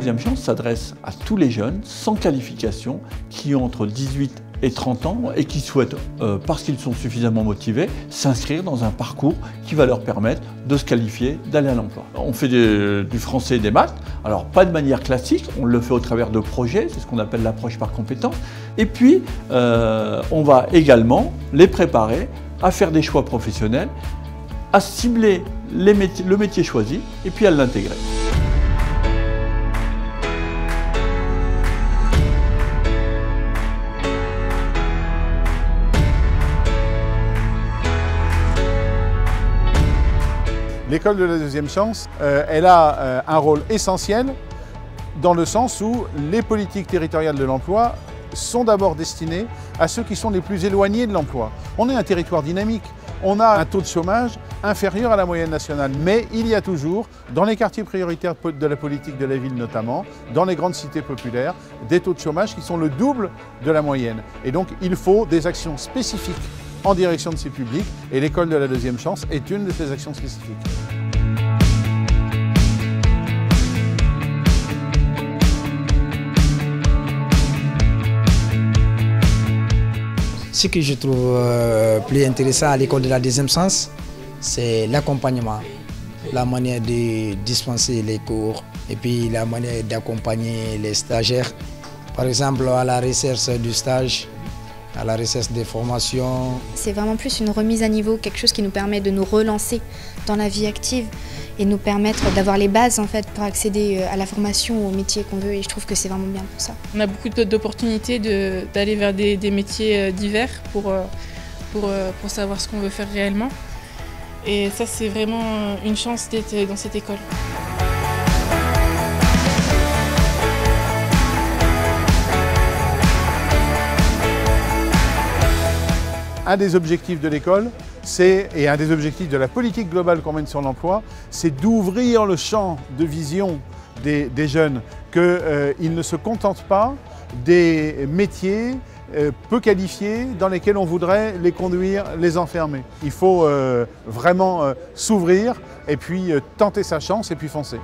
deuxième chance s'adresse à tous les jeunes sans qualification qui ont entre 18 et 30 ans et qui souhaitent, parce qu'ils sont suffisamment motivés, s'inscrire dans un parcours qui va leur permettre de se qualifier, d'aller à l'emploi. On fait du français et des maths, alors pas de manière classique, on le fait au travers de projets, c'est ce qu'on appelle l'approche par compétences. Et puis, on va également les préparer à faire des choix professionnels, à cibler le métier choisi et puis à l'intégrer. L'école de la deuxième chance, elle a un rôle essentiel dans le sens où les politiques territoriales de l'emploi sont d'abord destinées à ceux qui sont les plus éloignés de l'emploi. On est un territoire dynamique, on a un taux de chômage inférieur à la moyenne nationale, mais il y a toujours, dans les quartiers prioritaires de la politique de la ville notamment, dans les grandes cités populaires, des taux de chômage qui sont le double de la moyenne. Et donc il faut des actions spécifiques en direction de ces publics, et l'école de la deuxième chance est une de ces actions spécifiques. Ce que je trouve plus intéressant à l'école de la deuxième chance, c'est l'accompagnement, la manière de dispenser les cours et puis la manière d'accompagner les stagiaires. Par exemple, à la recherche du stage, à la recherche des formations. C'est vraiment plus une remise à niveau, quelque chose qui nous permet de nous relancer dans la vie active et nous permettre d'avoir les bases en fait, pour accéder à la formation, au métier qu'on veut, et je trouve que c'est vraiment bien pour ça. On a beaucoup d'opportunités d'aller vers des métiers divers pour savoir ce qu'on veut faire réellement. Et ça, c'est vraiment une chance d'être dans cette école. Un des objectifs de l'école, et un des objectifs de la politique globale qu'on mène sur l'emploi, c'est d'ouvrir le champ de vision des jeunes, qu'ils ne se contentent pas des métiers peu qualifiés dans lesquels on voudrait les conduire, les enfermer. Il faut vraiment s'ouvrir et puis tenter sa chance et puis foncer.